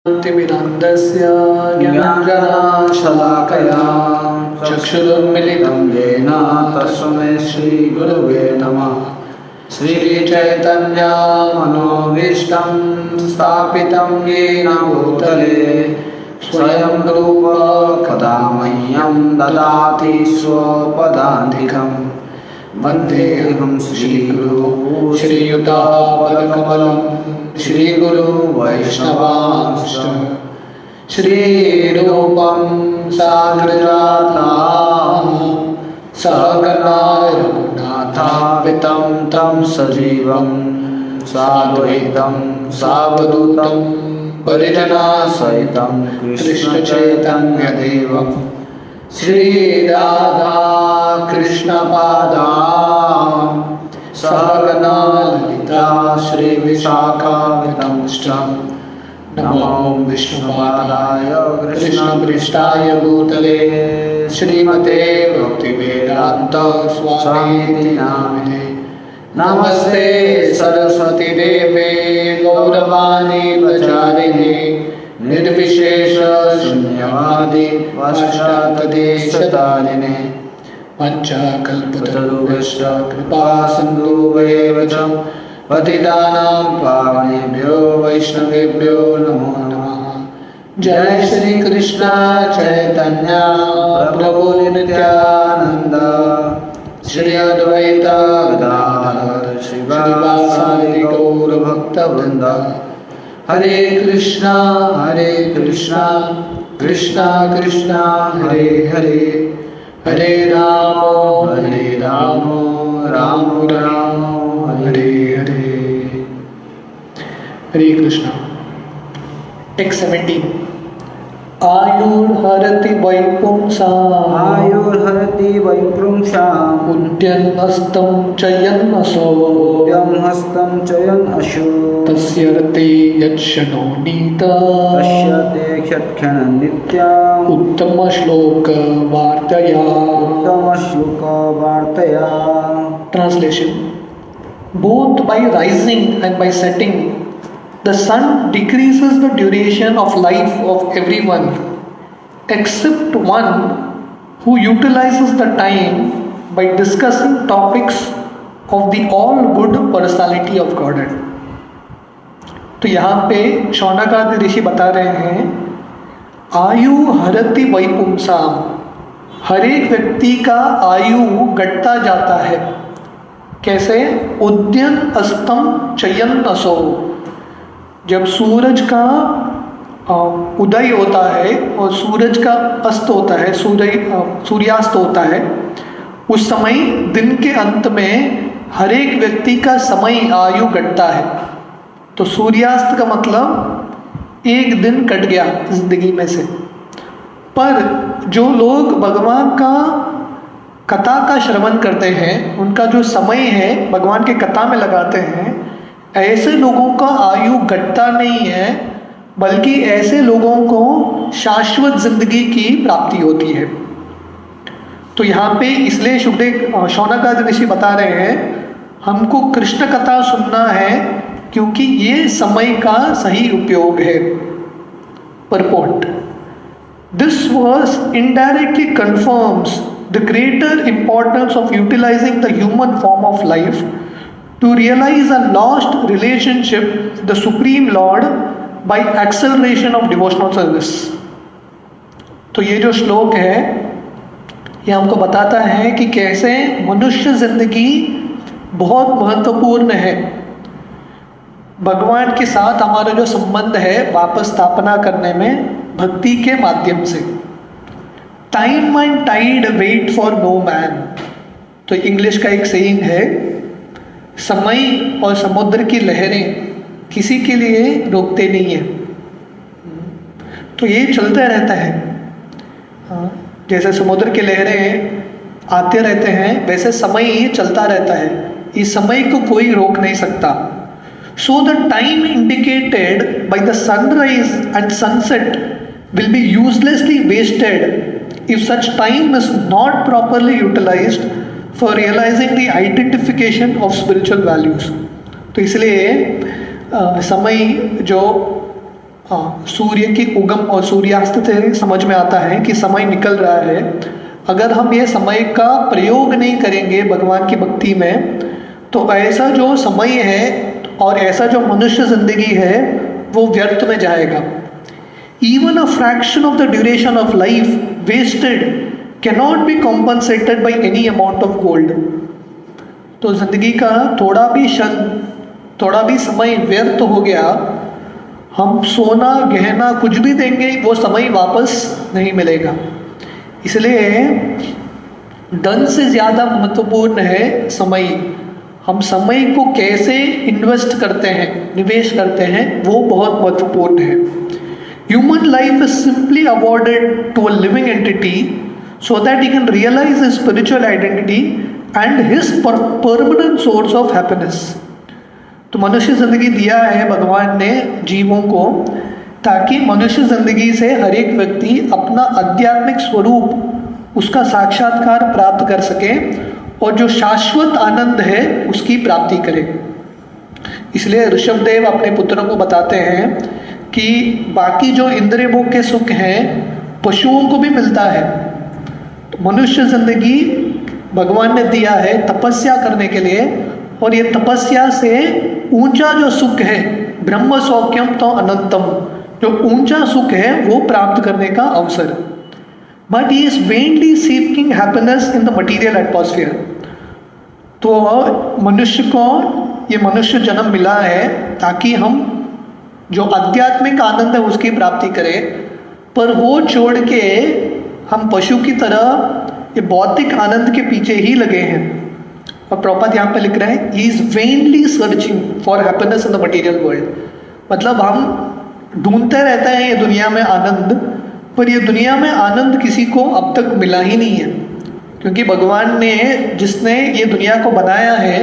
ज्ञानतिमिरन्दस्य ज्ञानञ्जनशलाकया चक्षुरुन्मिलितं येन तस्मै श्रीगुरवे नमः। श्रीचैतन्यमनोभीष्टं स्थापितं येन भूतले स्वयं रूप कदा मह्यं ददाति स्वपदान्तिकम्। वन्देऽहं श्रीगुरु श्रीयुतापदकमलं श्रीगुरु वैष्णवांश्च श्रीरूपं साग्रजातं सहगणा रघुनाथान्वितं तं सजीवं साद्वैतं सावधूतं परिजनसहितं कृष्णचैतन्यदेवं श्रीराधा कृष्णपादां सहगणा ललिता श्रीविशाखान्वितंश्च नमो विष्णुपादाय कृष्णपृष्ठाय भूतले श्रीमते भक्तिवेदान्त स्वामिनिति नामिने। नमस्ते सरस्वती देवे गौरवाणी प्रचारिणे निर्विशेष शून्यवादी पाश्चात्यदेशतारिणे पंचकल्पतरुभ्यश्च कृपा सिन्धुभ्येव च पतितानां पावनेभ्यो वैष्णवेभ्यो नमो नमः। जय श्री कृष्ण चैतन्य प्रभु नित्यानंद श्री अद्वैत गदाधर श्रीवासादि गौर भक्तवृंद। हरे कृष्णा कृष्णा कृष्णा हरे हरे, हरे राम राम राम हरे हरे। हरे कृष्णा। टेक्स्ट 17। आयुर्हरति वैपुंसाम् उद्यन्हस्तं चयन्नसो तस्यर्थे यच्छनो नीता उत्तमश्लोकवार्तया। Translation. Both by rising and by setting, the sun decreases the duration of life of everyone except one who utilizes the time by discussing topics of the all good personality of Godhead. तो यहाँ पे शौनकादि ऋषि बता रहे हैं आयु हरति वैपुंसाम, हर एक व्यक्ति का आयु घटता जाता है। कैसे? उद्यन अस्तम चयन असो, जब सूरज का उदय होता है और सूरज का अस्त होता है, सूर्यास्त होता है, उस समय दिन के अंत में हर एक व्यक्ति का समय आयु घटता है। तो सूर्यास्त का मतलब एक दिन कट गया जिंदगी में से। पर जो लोग भगवान का कथा का श्रवण करते हैं, उनका जो समय है भगवान के कथा में लगाते हैं, ऐसे लोगों का आयु घटता नहीं है, बल्कि ऐसे लोगों को शाश्वत जिंदगी की प्राप्ति होती है। तो यहाँ पे इसलिए शुभदेव शौनकादि ऋषि बता रहे हैं हमको कृष्ण कथा सुनना है, क्योंकि ये समय का सही उपयोग है। Purport. This verse indirectly confirms the greater importance of utilizing the human form of life to realize a lost relationship with the Supreme Lord by acceleration of devotional service. तो ये जो श्लोक है ये हमको बताता है कि कैसे मनुष्य जिंदगी बहुत महत्वपूर्ण है। भगवान के साथ हमारा जो संबंध है वापस स्थापना करने में भक्ति के माध्यम से। Time and tide wait for no man, तो इंग्लिश का एक सेइंग है, समय और समुद्र की लहरें किसी के लिए रोकते नहीं है। तो ये चलता रहता है। जैसे समुद्र की लहरें आते रहते हैं, वैसे समय ही चलता रहता है। इस समय को कोई रोक नहीं सकता। So the time indicated by the sunrise and sunset will be uselessly wasted if such time is not properly utilized for realizing the identification of spiritual values. तो इसलिए समय जो सूर्य की उगम और सूर्यास्त से समझ में आता है कि समय निकल रहा है। अगर हम ये समय का प्रयोग नहीं करेंगे भगवान की भक्ति में, तो ऐसा जो समय है और ऐसा जो मनुष्य जिंदगी है वो व्यर्थ में जाएगा। Even a fraction of the duration of life wasted cannot be compensated by any amount of gold. तो जिंदगी का थोड़ा भी क्षण, थोड़ा भी समय व्यर्थ हो गया, हम सोना गहना कुछ भी देंगे वो समय वापस नहीं मिलेगा। इसलिए धन से ज़्यादा महत्वपूर्ण है समय। हम समय को कैसे इन्वेस्ट करते हैं, निवेश करते हैं, वो बहुत महत्वपूर्ण है। Human life is simply awarded to a living entity so that he can realize his spiritual identity and his permanent source of happiness. तो मनुष्य जिंदगी दिया है भगवान ने जीवों को, ताकि मनुष्य जिंदगी से हर एक व्यक्ति अपना आध्यात्मिक स्वरूप, उसका साक्षात्कार प्राप्त कर सके और जो शाश्वत आनंद है उसकी प्राप्ति करे। इसलिए ऋषभदेव अपने पुत्रों को बताते हैं कि बाकी जो इंद्रिय भोग के सुख हैं पशुओं को भी मिलता है, तो मनुष्य जिंदगी भगवान ने दिया है तपस्या करने के लिए, और ये तपस्या से ऊंचा जो सुख है, ब्रह्म सौख्यम तो अनंतम, जो ऊंचा सुख है वो प्राप्त करने का अवसर। But he is vainly seeking happiness in the material atmosphere. तो मनुष्य को ये मनुष्य जन्म मिला है ताकि हम जो आध्यात्मिक आनंद है उसकी प्राप्ति करें, पर वो छोड़ के हम पशु की तरह ये भौतिक आनंद के पीछे ही लगे हैं। और प्रॉपर यहाँ पे लिख रहे हैं, he is vainly searching for happiness in the material world. मतलब हम ढूंढते रहते हैं ये दुनिया में आनंद, पर ये दुनिया में आनंद किसी को अब तक मिला ही नहीं है। क्योंकि भगवान ने, जिसने ये दुनिया को बनाया है,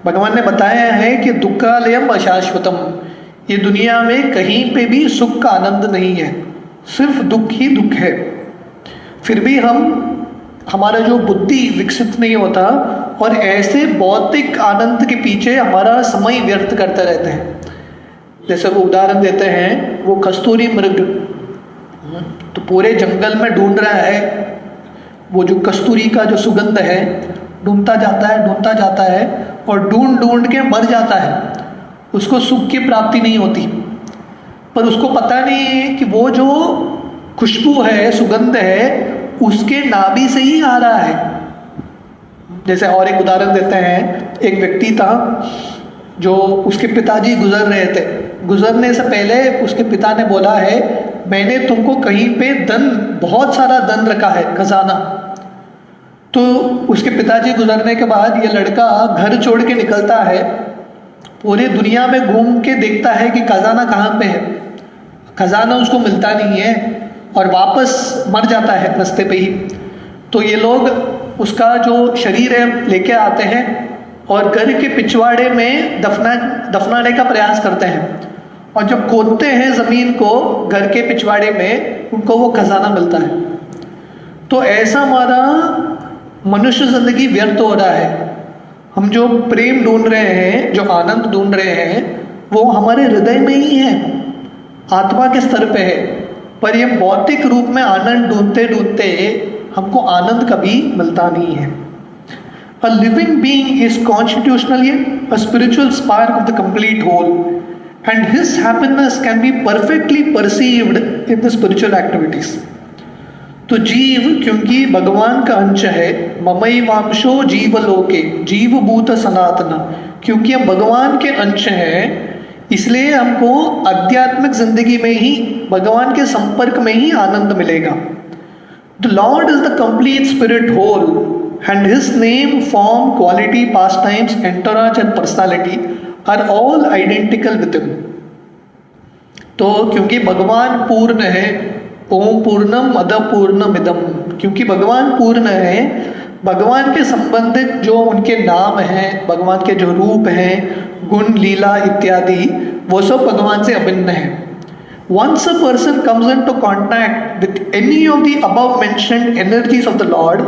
भगवान ने बताया है कि दुक्खालयम अशाश्वतम, ये दुनिया में कहीं पे भी सुख का आनंद नहीं है, सिर्फ दुख ही दुख है। फिर भी हमारा जो बुद्धि विकसित नहीं होता और ऐसे भौतिक आनंद के पीछे हमारा समय व्यर्थ करते रहते हैं। जैसे वो उदाहरण देते हैं, वो कस्तूरी मृग तो पूरे जंगल में ढूंढ रहा है, वो जो कस्तूरी का जो सुगंध है ढूंढता जाता है और ढूंढ ढूंढ के मर जाता है, उसको सुख की प्राप्ति नहीं होती। पर उसको पता नहीं है कि वो जो खुशबू है, सुगंध है, उसके नाभि से ही आ रहा है। जैसे और एक उदाहरण देते हैं, एक व्यक्ति था जो, उसके पिताजी गुजर रहे थे, गुजरने से पहले उसके पिता ने बोला है, मैंने तुमको कहीं पे धन, बहुत सारा धन रखा है, खजाना। तो उसके पिताजी गुजरने के बाद ये लड़का घर छोड़ के निकलता है, पूरी दुनिया में घूम के देखता है कि खजाना कहाँ पे है, खजाना उसको मिलता नहीं है और वापस मर जाता है रास्ते पे ही। तो ये लोग उसका जो शरीर है लेके आते हैं और घर के पिछवाड़े में दफनाने का प्रयास करते हैं, और जब खोदते हैं ज़मीन को घर के पिछवाड़े में, उनको वो खजाना मिलता है। तो ऐसा हमारा मनुष्य जिंदगी व्यर्थ हो रहा है। हम जो प्रेम ढूंढ रहे हैं, जो आनंद ढूंढ रहे हैं, वो हमारे हृदय में ही है, आत्मा के स्तर पे है। पर ये भौतिक रूप में आनंद ढूंढते ढूंढते हमको आनंद कभी मिलता नहीं है। A living being is constitutionally a spiritual spark of the complete whole, and his happiness can be perfectly perceived in the spiritual activities. तो जीव क्योंकि भगवान का अंश है, ममई वांशो जीवलोके जीवभूत सनातना, क्योंकि हम भगवान के अंश हैं, इसलिए हमको आध्यात्मिक जिंदगी में ही, भगवान के संपर्क में ही आनंद मिलेगा। The Lord is the complete spirit whole, and his name, form, quality, pastimes, entourage and personality are all identical with him. तो क्योंकि भगवान पूर्ण है, ओम पूर्णम अद पूर्णमिदम, क्योंकि भगवान पूर्ण है, भगवान के संबंधित जो उनके नाम हैं, भगवान के जो रूप हैं, गुण, लीला इत्यादि, वो सब भगवान से अभिन्न है। Once a person comes into contact with any of the above mentioned energies of the Lord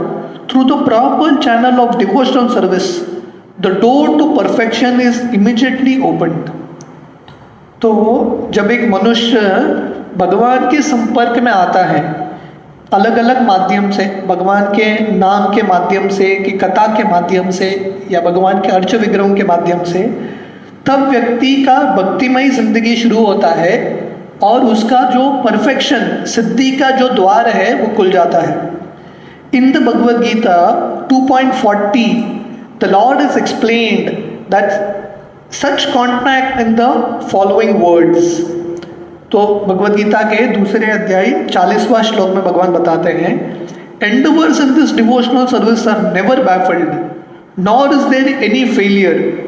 through the proper channel of devotional service, the door to perfection is immediately opened. तो जब एक मनुष्य भगवान के संपर्क में आता है अलग अलग माध्यम से, भगवान के नाम के माध्यम से, कि कथा के माध्यम से, या भगवान के अर्च विग्रहों के माध्यम से, तब व्यक्ति का भक्तिमय जिंदगी शुरू होता है और उसका जो परफेक्शन, सिद्धि का जो द्वार है वो खुल जाता है। In the Bhagavad Gita 2.40 the Lord is explained that such contact in the following words. तो भगवद गीता के दूसरे अध्याय 40वां श्लोक में भगवान बताते हैं, endeavours in this devotional service are never baffled, nor is there any failure.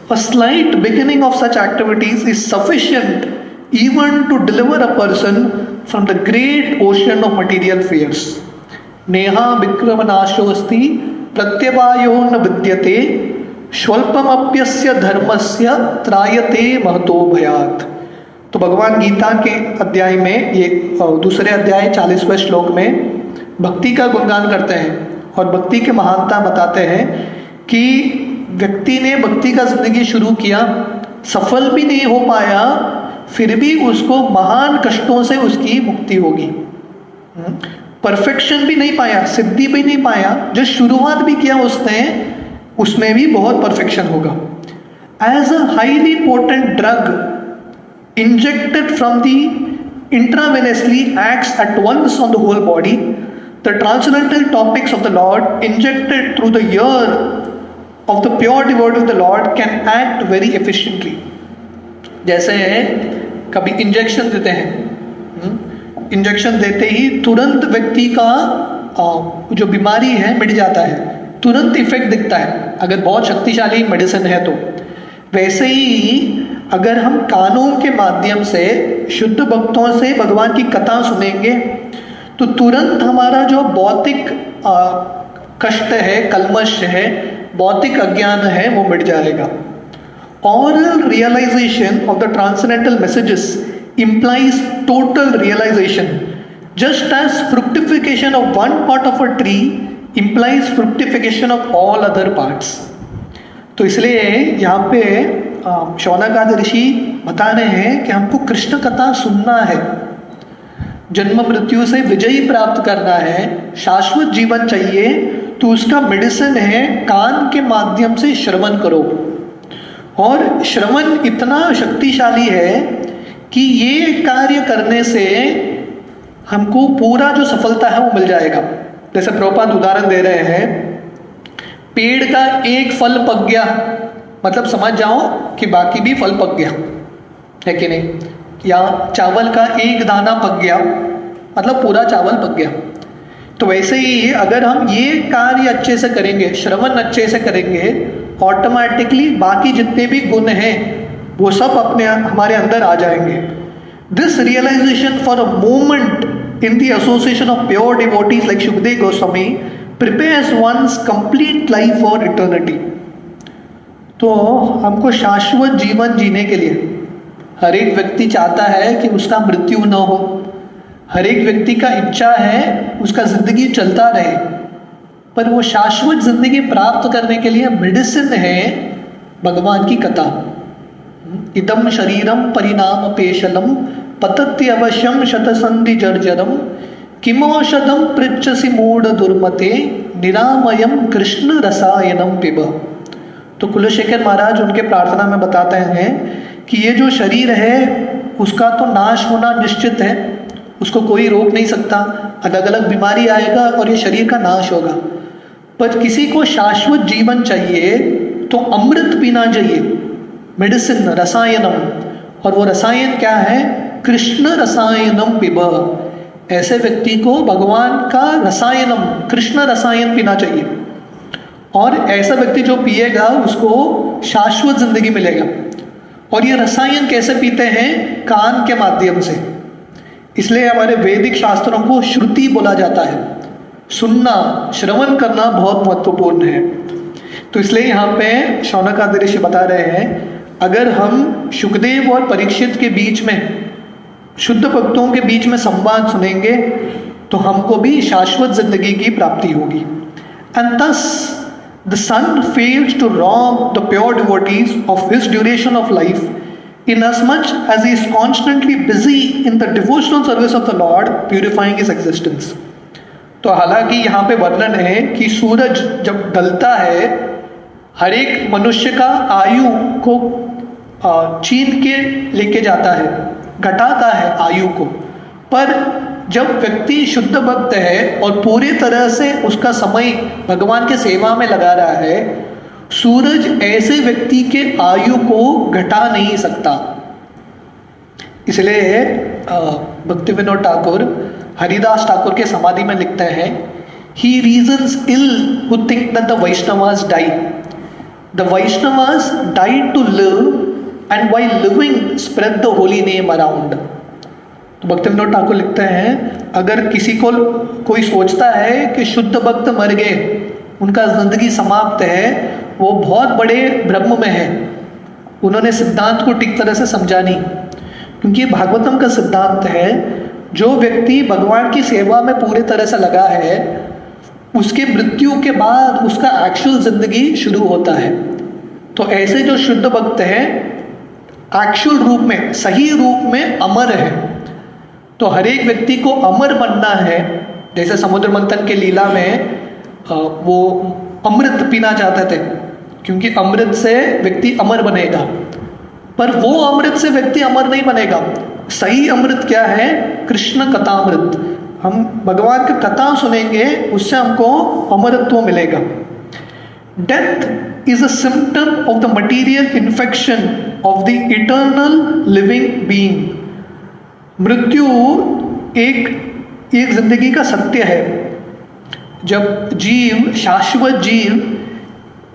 A slight beginning of such activities is sufficient even to deliver a person from the great ocean of material fears. नेहा विक्रमनाशोस्ति प्रत्यवायो न विद्यते स्वल्पमप्यस्य धर्मस्य त्रायते महतो भयात्। तो भगवान गीता के अध्याय में, ये दूसरे अध्याय 40वें श्लोक में भक्ति का गुणगान करते हैं और भक्ति के महानता बताते हैं कि व्यक्ति ने भक्ति का जिंदगी शुरू किया, सफल भी नहीं हो पाया, फिर भी उसको महान कष्टों से उसकी मुक्ति होगी। परफेक्शन भी नहीं पाया, सिद्धि भी नहीं पाया, जो शुरुआत भी किया उसने, उसमें भी बहुत परफेक्शन होगा। As a highly potent drug injected from the intravenously acts at once on the whole body, the transcendental topics of the Lord injected through the ear of the pure devotee of the Lord can act very efficiently. जैसे कभी injection देते हैं, injection देते ही तुरंत व्यक्ति का जो बीमारी है मिट जाता है, तुरंत इफेक्ट दिखता है अगर बहुत शक्तिशाली मेडिसिन है तो। वैसे ही अगर हम कानों के माध्यम से शुद्ध भक्तों से भगवान की कथा सुनेंगे तो तुरंत हमारा जो भौतिक कष्ट है, कल्मश है, भौतिक अज्ञान है, वो मिट जाएगा। Oral realization of the transcendental messages implies total realization, just as fructification of one part of a tree implies fructification of all other parts. तो इसलिए यहाँ पे शौनकादि ऋषि बता रहे हैं कि हमको कृष्ण कथा सुनना है, जन्म मृत्यु से विजयी प्राप्त करना है, शाश्वत जीवन चाहिए, तो उसका मेडिसिन है कान के माध्यम से श्रवण करो। और श्रवण इतना शक्तिशाली है कि ये कार्य करने से हमको पूरा जो सफलता है वो मिल जाएगा। जैसे प्रभुपाद उदाहरण दे रहे हैं, पेड़ का एक फल पक गया, मतलब समझ जाओ कि बाकी भी फल पक गया है कि नहीं, या चावल का एक दाना पक गया मतलब पूरा चावल पक गया। तो वैसे ही अगर हम ये कार्य अच्छे से करेंगे, श्रवण अच्छे से करेंगे, ऑटोमेटिकली बाकी जितने भी गुण हैं वो सब अपने हमारे अंदर आ जाएंगे। This realization for a moment in the association of pure devotees like Shukdev Goswami prepares one's complete life for eternity. तो हमको शाश्वत जीवन जीने के लिए हर एक व्यक्ति चाहता है कि उसका मृत्यु न हो, हर एक व्यक्ति का इच्छा है उसका जिंदगी चलता रहे, पर वो शाश्वत जिंदगी प्राप्त करने के लिए मेडिसिन है भगवान की कथा। इदम शरीरम परिणाम पेशलम पतत्य अवश्यम शतसंधि जर्जरम किमौषधम पृच्छसि मूढ़ दुर्मते निरामयम कृष्ण रसायनम पिब। तो कुलशेखर महाराज उनके प्रार्थना में बताते हैं कि ये जो शरीर है उसका तो नाश होना निश्चित है, उसको कोई रोक नहीं सकता, अलग अलग बीमारी आएगा और ये शरीर का नाश होगा, पर किसी को शाश्वत जीवन चाहिए तो अमृत पीना चाहिए, मेडिसिन, रसायनम। और वो रसायन क्या है? कृष्ण रसायनम पिब। ऐसे व्यक्ति को भगवान का रसायनम, कृष्ण रसायन पीना चाहिए, और ऐसा व्यक्ति जो पिएगा उसको शाश्वत जिंदगी मिलेगा। और ये रसायन कैसे पीते हैं? कान के माध्यम से। इसलिए हमारे वैदिक शास्त्रों को श्रुति बोला जाता है, सुनना, श्रवण करना बहुत महत्वपूर्ण है। तो इसलिए यहाँ पे शौनकादि ऋषि बता रहे हैं, अगर हम शुकदेव और परीक्षित के बीच में, शुद्ध भक्तों के बीच में संवाद सुनेंगे तो हमको भी शाश्वत जिंदगी की प्राप्ति होगी। And thus the sun fails to rob the pure devotees of his duration of life inasmuch as he is constantly busy in the devotional service of the Lord, purifying his existence. तो हालांकि यहाँ पे वर्णन है कि सूरज जब ढलता है हर एक मनुष्य का आयु को छीन के लेके जाता है, घटाता है आयु को, पर जब व्यक्ति शुद्ध भक्त है और पूरी तरह से उसका समय भगवान के सेवा में लगा रहा है, सूरज ऐसे व्यक्ति के आयु को घटा नहीं सकता। इसलिए भक्ति विनोद ठाकुर हरिदास ठाकुर के समाधि में लिखते हैं, he reasons ill who think that the Vaishnavas die. The Vaishnavas died to live and while living spread the holy name around. तो भक्ति विनोद ठाकुर लिखते हैं, अगर किसी को कोई सोचता है कि शुद्ध भक्त मर गए, उनका जिंदगी समाप्त है, वो बहुत बड़े भ्रम में है। उन्होंने सिद्धांत को ठीक तरह से समझा नहीं, क्योंकि भागवतम का सिद्धांत है जो व्यक्ति भगवान की सेवा में पूरी तरह से लगा है उसके मृत्यु के बाद उसका एक्चुअल जिंदगी शुरू होता है। तो ऐसे जो शुद्ध भक्त हैं एक्चुअल रूप में, सही रूप में अमर है। तो हर एक व्यक्ति को अमर बनना है। जैसे समुद्र मंथन के लीला में वो अमृत पीना चाहते थे, क्योंकि अमृत से व्यक्ति अमर बनेगा, पर वो अमृत से व्यक्ति अमर नहीं बनेगा। सही अमृत क्या है? कृष्ण कथामृत। हम भगवान की कथा सुनेंगे, उससे हमको अमरत्व मिलेगा। Death is a symptom of the material infection of the eternal living being. मृत्यु एक जिंदगी का सत्य है। जब जीव, शाश्वत जीव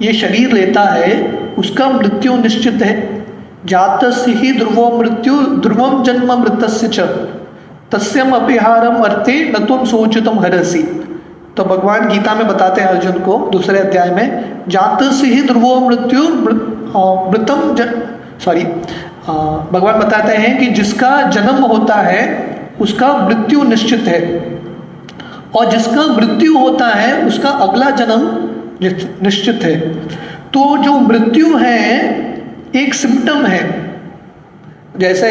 ये शरीर लेता है, उसका मृत्यु निश्चित है। जातस्य ही ध्रुवो मृत्यु ध्रुवम जन्म मृतस्य च तस्यम अपिहारम अर्थे न तुम सोचितम हरसि। तो भगवान गीता में बताते हैं अर्जुन को दूसरे अध्याय में, जातस्य ही ध्रुवो मृत्यु मृतम भगवान बताते हैं कि जिसका जन्म होता है उसका मृत्यु निश्चित है, और जिसका मृत्यु होता है उसका अगला जन्म निश्चित है। तो जो मृत्यु है एक सिम्टम है। जैसे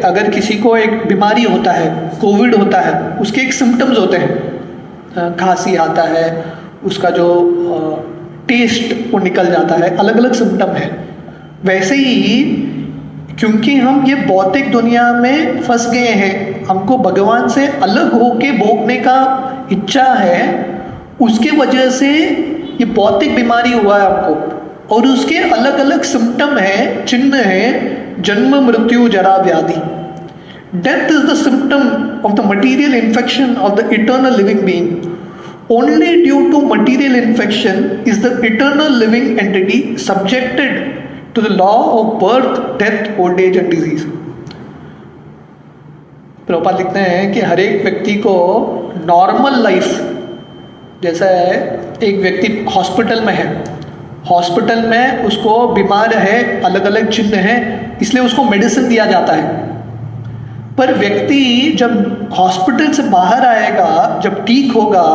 अगर किसी को एक बीमारी होता है, कोविड होता है, उसके एक सिम्टम्स होते हैं, खांसी आता है, उसका जो टेस्ट वो निकल जाता है, अलग अलग सिम्टम है। वैसे ही क्योंकि हम ये भौतिक दुनिया में फंस गए हैं, हमको भगवान से अलग होके भोगने का इच्छा है, उसके वजह से ये भौतिक बीमारी हुआ है हमको, और उसके अलग अलग सिम्टम है, चिन्ह है, जन्म मृत्यु जरा व्याधि। Death is the symptom of the material infection of the eternal living being. Only due to material infection is the eternal living entity subjected to the law of birth, death, old age and disease. Prabhupada लिखते हैं कि हर एक व्यक्ति को normal life, जैसा है एक व्यक्ति हॉस्पिटल में है, हॉस्पिटल में उसको बीमार है, अलग अलग चिन्ह है, इसलिए उसको मेडिसिन दिया जाता है। पर व्यक्ति जब हॉस्पिटल से बाहर आएगा, जब ठीक होगा,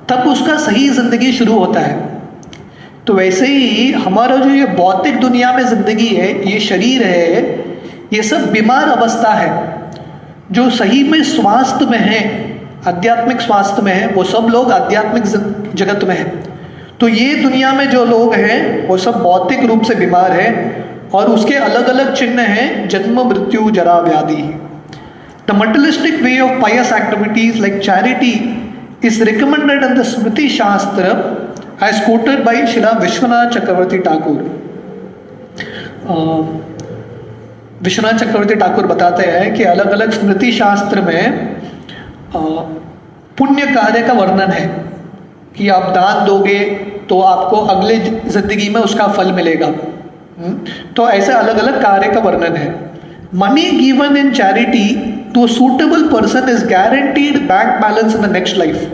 तब उसका सही जिंदगी शुरू होता है। तो वैसे ही हमारा जो ये भौतिक दुनिया में जिंदगी है, ये शरीर है, ये सब बीमार अवस्था है। जो सही में स्वास्थ्य में है, आध्यात्मिक स्वास्थ्य में है, वो सब लोग आध्यात्मिक जगत में है। तो ये दुनिया में जो लोग हैं वो सब भौतिक रूप से बीमार है, और उसके अलग अलग चिन्ह हैं, जन्म मृत्यु जरा व्याधि। The materialistic way of pious activities like charity is recommended in the Smriti shastra as quoted by Srila Vishwanath चक्रवर्ती ठाकुर। विश्वनाथ चक्रवर्ती ठाकुर बताते हैं कि अलग अलग स्मृति शास्त्र में पुण्य कार्य का वर्णन है कि आप दान दोगे तो आपको अगले जिंदगी में उसका फल मिलेगा। तो ऐसे अलग अलग कार्य का वर्णन है। Money given in charity to suitable person is guaranteed bank balance in the next life.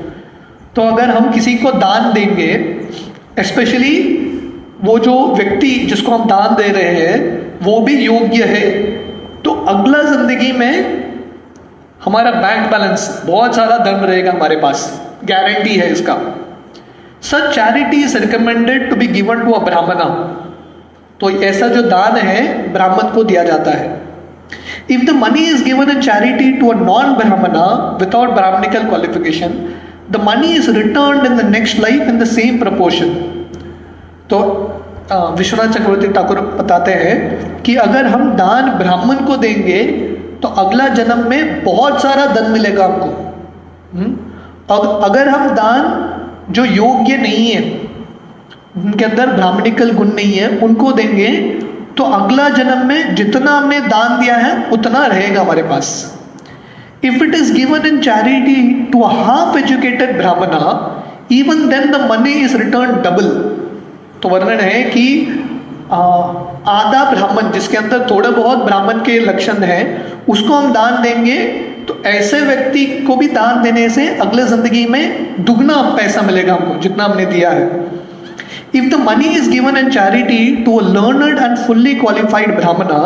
तो अगर हम किसी को दान देंगे, स्पेशली वो जो व्यक्ति जिसको हम दान दे रहे हैं वो भी योग्य है, तो अगला जिंदगी में हमारा बैंक बैलेंस, बहुत सारा धन रहेगा हमारे पास, गारंटी है इसका। Such charity is recommended to be given to a brahmana. तो ऐसा जो दान है ब्राह्मण को दिया जाता है. If the money is given in charity to a non-Brahmana without Brahmanical qualification, the money is returned in the next life in the same proportion. तो विश्वनाथ चक्रवर्ती ठाकुर बताते हैं कि अगर हम दान ब्राह्मण को देंगे तो अगला जन्म में बहुत सारा धन मिलेगा हमको. अगर हम दान जो योग्य नहीं है, उनके अंदर ब्राह्मणिकल गुण नहीं है, उनको देंगे तो अगला जन्म में जितना हमने दान दिया है उतना रहेगा हमारे पास. If it is given in charity to a half educated brahmana, even then the money is return double. तो वर्णन है कि आधा ब्राह्मण जिसके अंदर थोड़े बहुत ब्राह्मण के लक्षण हैं उसको हम दान देंगे तो ऐसे व्यक्ति को भी दान देने से अगले जिंदगी में दुगना पैसा मिलेगा हमको जितना हमने दिया है. If the money is given in charity to a learned and fully qualified Brahmana,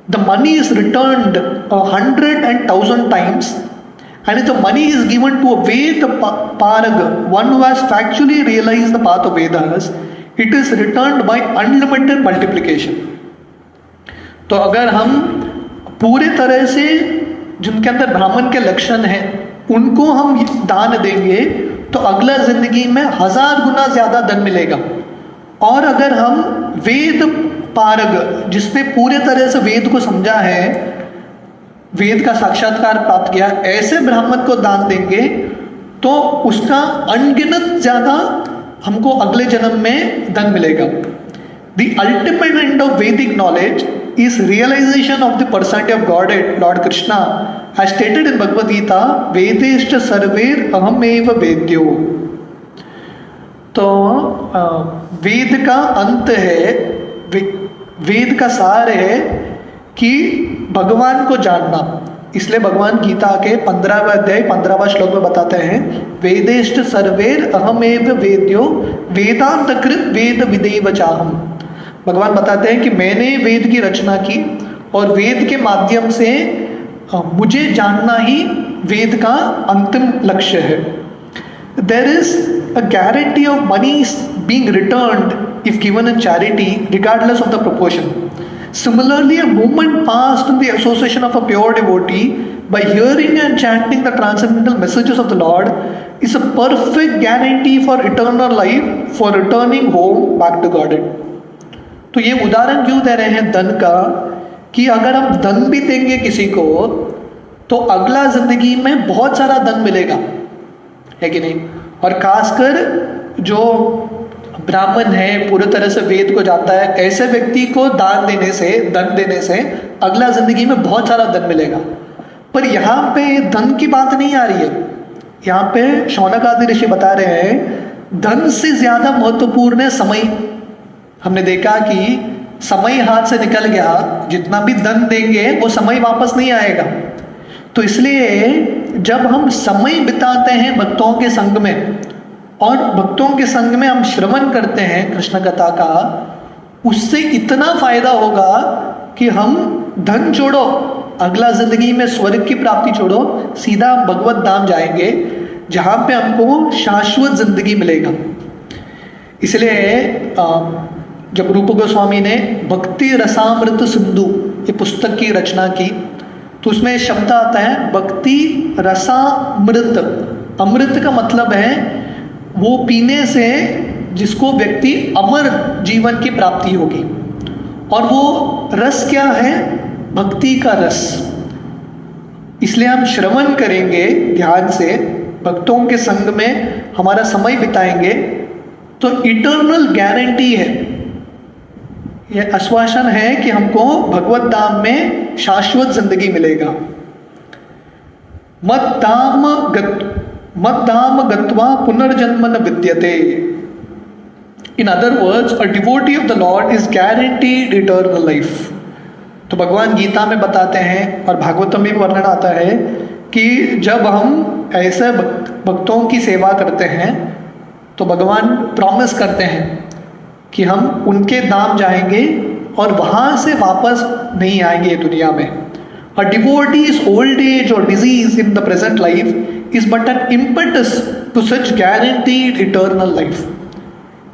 the money is returned 100 and 1,000 times. And if the money is given to a Veda Parag, one who has factually realized the path of Vedas, it is returned by unlimited multiplication. तो अगर हम पूरे तरह से जिनके अंदर ब्राह्मण के लक्षण हैं उनको हम दान देंगे तो अगला जिंदगी में 1000 गुना ज्यादा धन मिलेगा. और अगर हम वेद पारग जिसने पूरे तरह से वेद को समझा है, वेद का साक्षात्कार प्राप्त किया, ऐसे ब्राह्मण को दान देंगे तो उसका अनगिनत ज्यादा हमको अगले जन्म में धन मिलेगा. द अल्टीमेट एंड ऑफ वैदिक knowledge is realization of the personality of Godhead, Lord Krishna, as stated in Bhagavad Gita, Vedeshta sarver ahameva vedyo. तो वेद का अंत है, वेद का सार है कि भगवान को जानना. इसलिए भगवान गीता के 15वें अध्याय 15वां श्लोक में बताते हैं, वेदेष्ट सर्वेर अहमेव वेद्यो वेदांत कृत वेद विदेव चाहम. भगवान बताते हैं कि मैंने वेद की रचना की और वेद के माध्यम से मुझे जानना ही वेद का अंतिम लक्ष्य है. There is a guarantee of money being returned if given in charity regardless of the proportion. Similarly, a moment passed in the association of a pure devotee by hearing and chanting the transcendental messages of the Lord is a perfect guarantee for eternal life, for returning home back to Godhead. तो ये उदाहरण क्यों दे रहे हैं धन का कि अगर हम धन भी देंगे किसी को तो अगला जिंदगी में बहुत सारा धन मिलेगा, है कि नहीं. और खासकर जो ब्राह्मण है, पूरी तरह से वेद को जानता है, ऐसे व्यक्ति को दान देने से, धन देने से अगला जिंदगी में बहुत सारा धन मिलेगा. पर यहाँ पे धन की बात नहीं आ रही है. यहाँ पे शौनक आदि ऋषि बता रहे हैं धन से ज्यादा महत्वपूर्ण है समय. हमने देखा कि समय हाथ से निकल गया, जितना भी धन देंगे वो समय वापस नहीं आएगा. तो इसलिए जब हम समय बिताते हैं भक्तों के संग में और भक्तों के संग में हम श्रवण करते हैं कृष्ण कथा का, उससे इतना फायदा होगा कि हम धन छोड़ो, अगला जिंदगी में स्वर्ग की प्राप्ति छोड़ो, सीधा भगवत धाम जाएंगे जहां पे हमको शाश्वत जिंदगी मिलेगा. इसलिए जब रूप गोस्वामी ने भक्ति रसामृत सिंधु ये पुस्तक की रचना की तो उसमें शब्द आता है भक्ति रसामृत. अमृत का मतलब है वो पीने से जिसको व्यक्ति अमर जीवन की प्राप्ति होगी. और वो रस क्या है? भक्ति का रस. इसलिए हम श्रवण करेंगे ध्यान से, भक्तों के संग में हमारा समय बिताएंगे तो इटर्नल गारंटी है, यह आश्वासन है कि हमको भगवत धाम में शाश्वत जिंदगी मिलेगा. मत धाम गत्वा पुनर्जन्म न विद्यते. In other words, a devotee of the Lord is guaranteed eternal life. तो भगवान गीता में बताते हैं और भागवतम में वर्णन आता है कि जब हम ऐसे भक्तों की सेवा करते हैं तो भगवान प्रॉमिस करते हैं कि हम उनके धाम जाएंगे और वहां से वापस नहीं आएंगे दुनिया में. A devotee's old age or disease in the present life is but an impetus to such guaranteed eternal life.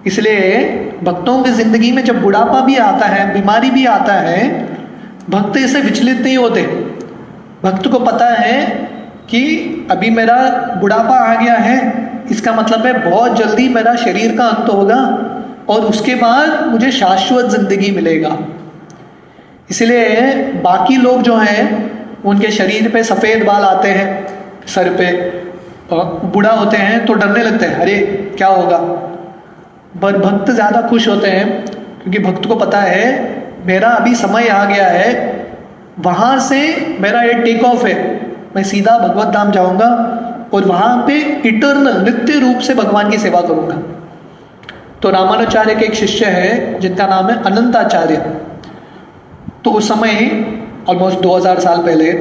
इसलिए भक्तों की जिंदगी में जब बुढ़ापा भी आता है, बीमारी भी आता है, भक्त इससे विचलित नहीं होते। भक्त को पता है कि अभी मेरा बुढ़ापा आ गया है, इसका मतलब है बहुत जल्दी मेरा शरीर का अंत होगा और उसके बाद मुझे शाश्वत जिंदगी मिलेगा। इसलिए बाकी लोग जो हैं उनके शरीर पे सफ़ेद बाल आते हैं, सर पे, बूढ़ा होते हैं तो डरने लगते हैं, अरे क्या होगा। पर भक्त ज़्यादा खुश होते हैं क्योंकि भक्त को पता है मेरा अभी समय आ गया है, वहाँ से मेरा ये टेक ऑफ है, मैं सीधा भगवत धाम जाऊँगा और वहाँ पे इटर्नल नित्य रूप से भगवान की सेवा करूँगा। तो रामानुचार्य के एक शिष्य है जिनका नाम है अनंताचार्य। तो उस समय ऑलमोस्ट 2000 साल पहले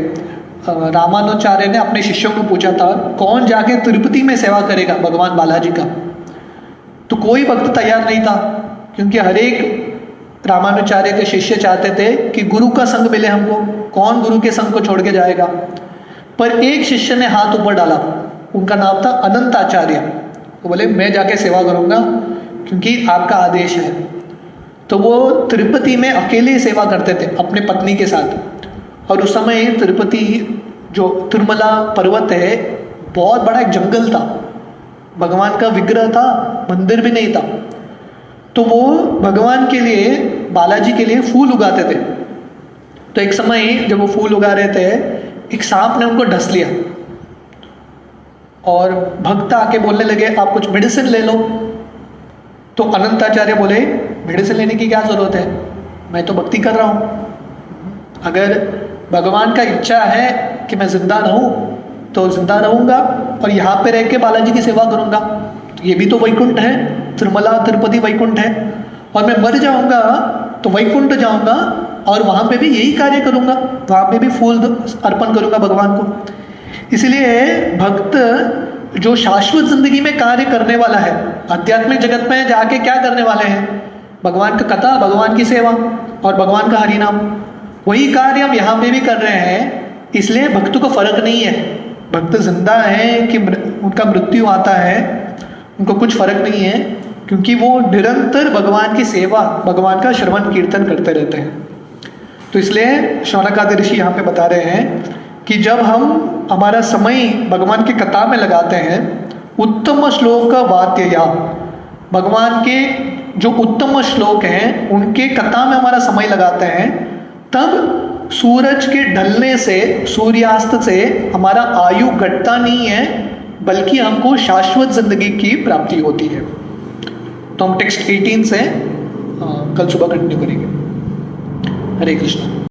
रामानुचार्य ने अपने शिष्यों को पूछा था कौन जाके तिरुपति में सेवा करेगा भगवान बालाजी का। तो कोई भक्त तैयार नहीं था क्योंकि हर एक रामानुचार्य के शिष्य चाहते थे कि गुरु का संग मिले हमको, कौन गुरु के संग को छोड़ के जाएगा। पर एक शिष्य ने हाथ ऊपर डाला, उनका नाम था अनंताचार्य। वो बोले मैं जाके सेवा करूँगा क्योंकि आपका आदेश है। तो वो तिरुपति में अकेले सेवा करते थे अपने पत्नी के साथ। और उस समय तिरुपति जो तिरुमला पर्वत है बहुत बड़ा एक जंगल था, भगवान का विग्रह था, मंदिर भी नहीं था। तो वो भगवान के लिए, बालाजी के लिए फूल उगाते थे। तो एक समय जब वो फूल उगा रहे थे, एक सांप ने उनको डस लिया और भक्त आके बोलने लगे आप कुछ मेडिसिन ले लो। तो अनंताचार्य बोले मेडिसिन लेने की क्या जरूरत है, मैं तो भक्ति कर रहा हूँ। अगर भगवान का इच्छा है कि मैं जिंदा रहूँ तो जिंदा रहूँगा और यहाँ पे रह के बालाजी की सेवा करूँगा। ये भी तो वैकुंठ है, तिरुमला तिरुपति वैकुंठ है, और मैं मर जाऊँगा तो वैकुंठ जाऊँगा और वहाँ पे भी यही कार्य करूँगा, वहाँ पे भी फूल अर्पण करूँगा भगवान को। इसलिए भक्त जो शाश्वत जिंदगी में कार्य करने वाला है, आध्यात्मिक जगत में जाके क्या करने वाले हैं, भगवान का कथा, भगवान की सेवा और भगवान का हरिनाम, वही कार्य हम यहाँ पे भी कर रहे हैं। इसलिए भक्त को फर्क नहीं है, भक्त जिंदा है कि उनका मृत्यु आता है, उनको कुछ फर्क नहीं है क्योंकि वो निरंतर भगवान की सेवा, भगवान का श्रवण कीर्तन करते रहते हैं। तो इसलिए शौनकादि ऋषि यहाँ पे बता रहे हैं कि जब हम हमारा समय भगवान की कथा में लगाते हैं, उत्तम श्लोक वाद्य या भगवान के जो उत्तम श्लोक हैं उनके कथा में हमारा समय लगाते हैं, तब सूरज के ढलने से, सूर्यास्त से हमारा आयु घटता नहीं है बल्कि हमको शाश्वत जिंदगी की प्राप्ति होती है। तो हम टेक्स्ट 18 से कल सुबह कंटिन्यू करेंगे। हरे कृष्ण।